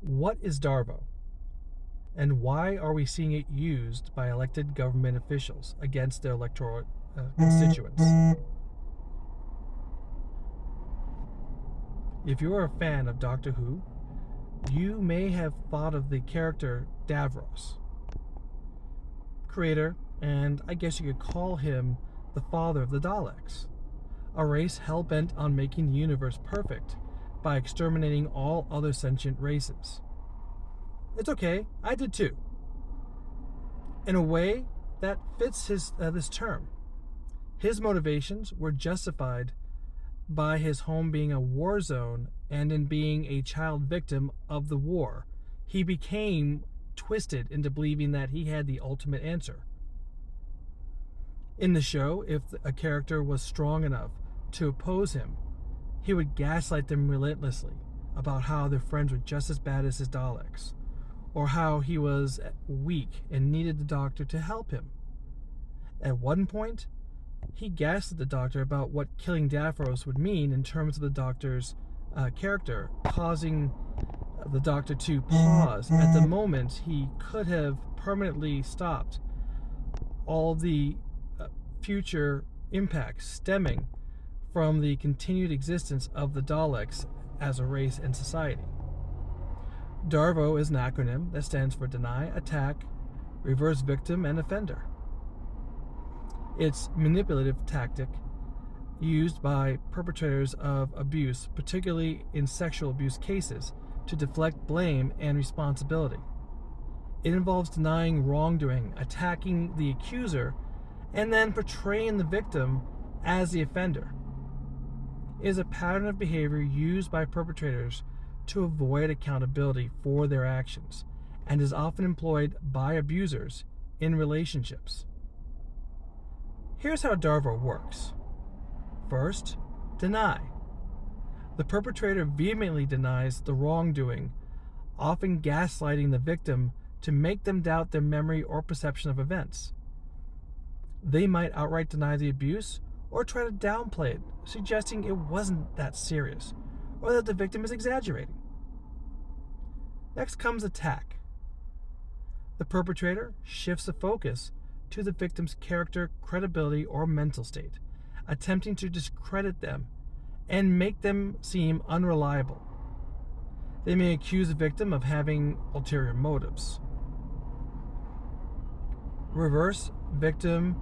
What is DARVO? And why are we seeing it used by elected government officials against their electoral constituents? If you're a fan of Doctor Who, you may have thought of the character Davros, creator, and I guess you could call him the father of the Daleks, a race hell-bent on making the universe perfect by exterminating all other sentient races. It's okay, I did too. In a way that fits this term. His motivations were justified by his home being a war zone, and in being a child victim of the war, he became twisted into believing that he had the ultimate answer. In the show, if a character was strong enough to oppose him, he would gaslight them relentlessly about how their friends were just as bad as his Daleks, or how he was weak and needed the Doctor to help him. At one point, he gaslit the Doctor about what killing Davros would mean in terms of the Doctor's character, causing the Doctor to pause at the moment he could have permanently stopped all the future impacts stemming from the continued existence of the Daleks as a race and society. DARVO is an acronym that stands for Deny, Attack, Reverse Victim, and Offender. It's a manipulative tactic used by perpetrators of abuse, particularly in sexual abuse cases, to deflect blame and responsibility. It involves denying wrongdoing, attacking the accuser, and then portraying the victim as the offender. It is a pattern of behavior used by perpetrators to avoid accountability for their actions, and is often employed by abusers in relationships. Here's how DARVO works. First, deny. The perpetrator vehemently denies the wrongdoing, often gaslighting the victim to make them doubt their memory or perception of events. They might outright deny the abuse or try to downplay it, suggesting it wasn't that serious, or that the victim is exaggerating. Next comes attack. The perpetrator shifts the focus to the victim's character, credibility, or mental state, attempting to discredit them and make them seem unreliable. They may accuse the victim of having ulterior motives. Reverse victim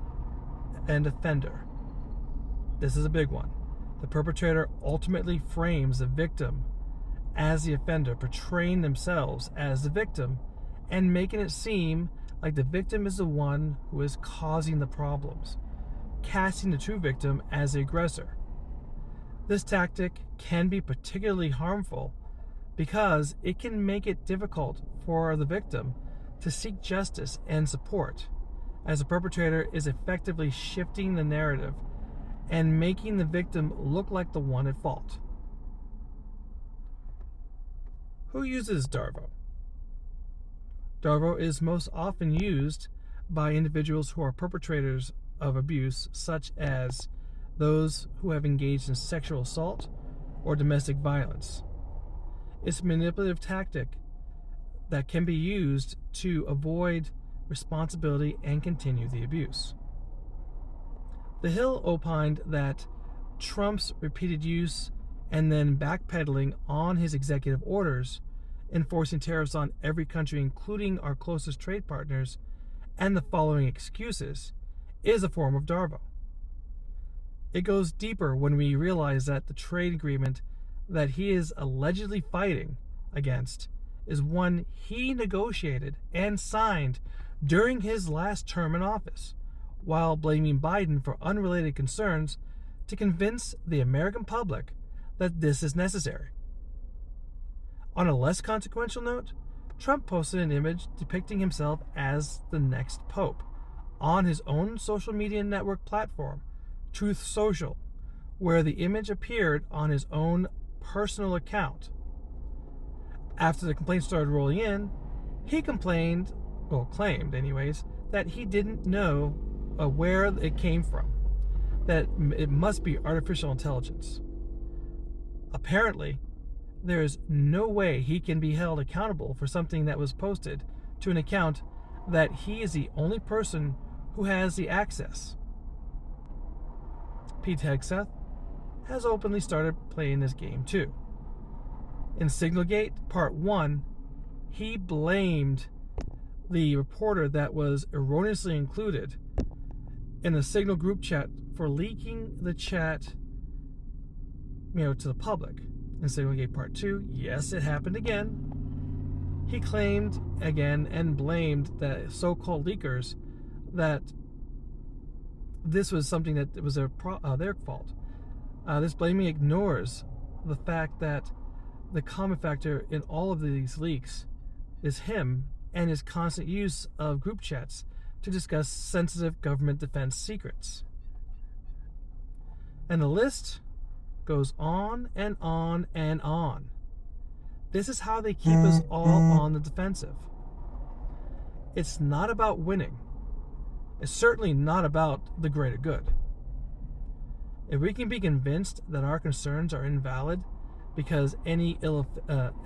and offender. This is a big one. The perpetrator ultimately frames the victim as the offender, portraying themselves as the victim and making it seem like the victim is the one who is causing the problems, casting the true victim as the aggressor. This tactic can be particularly harmful because it can make it difficult for the victim to seek justice and support, as the perpetrator is effectively shifting the narrative and making the victim look like the one at fault. Who uses DARVO? DARVO is most often used by individuals who are perpetrators of abuse, such as those who have engaged in sexual assault or domestic violence. It's a manipulative tactic that can be used to avoid responsibility and continue the abuse. The Hill opined that Trump's repeated use and then backpedaling on his executive orders, enforcing tariffs on every country, including our closest trade partners, and the following excuses, is a form of DARVO. It goes deeper when we realize that the trade agreement that he is allegedly fighting against is one he negotiated and signed during his last term in office, while blaming Biden for unrelated concerns to convince the American public that this is necessary. On a less consequential note, Trump posted an image depicting himself as the next pope on his own social media network platform, Truth Social, where the image appeared on his own personal account. After the complaints started rolling in, he claimed anyways, that he didn't know where it came from, that it must be artificial intelligence. Apparently, there is no way he can be held accountable for something that was posted to an account that he is the only person who has the access. Pete Hegseth has openly started playing this game too. In Signalgate Part 1, he blamed the reporter that was erroneously included in the Signal group chat for leaking the chat, to the public. In Signalgate Part 2, yes, it happened again. He claimed again and blamed the so-called leakers that this was something that was their fault. This blaming ignores the fact that the common factor in all of these leaks is him and his constant use of group chats to discuss sensitive government defense secrets. And the list goes on and on and on. This is how they keep us all on the defensive. It's not about winning. It's certainly not about the greater good. If we can be convinced that our concerns are invalid because any ill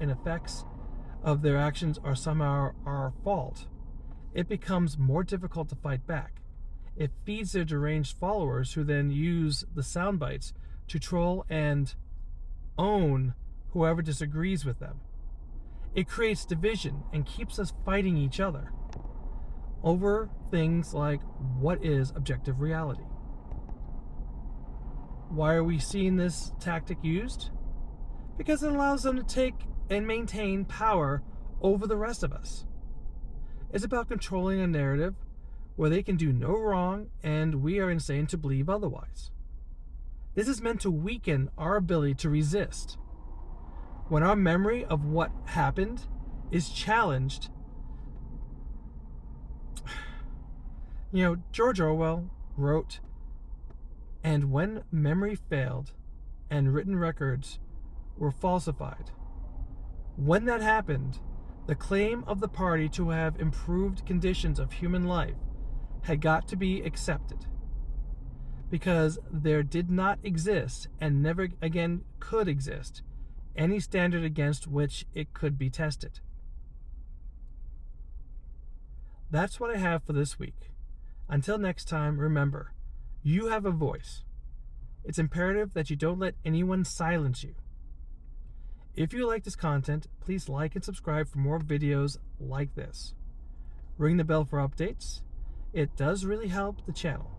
effects of their actions are somehow our fault, it becomes more difficult to fight back. It feeds their deranged followers who then use the sound bites to troll and own whoever disagrees with them. It creates division and keeps us fighting each other over things like what is objective reality. Why are we seeing this tactic used? Because it allows them to take and maintain power over the rest of us. It's about controlling a narrative where they can do no wrong and we are insane to believe otherwise. This is meant to weaken our ability to resist. When our memory of what happened is challenged, George Orwell wrote, "And when memory failed and written records were falsified, when that happened, the claim of the party to have improved conditions of human life had got to be accepted, because there did not exist and never again could exist any standard against which it could be tested." That's what I have for this week. Until next time, remember, you have a voice. It's imperative that you don't let anyone silence you. If you like this content, please like and subscribe for more videos like this. Ring the bell for updates. It does really help the channel.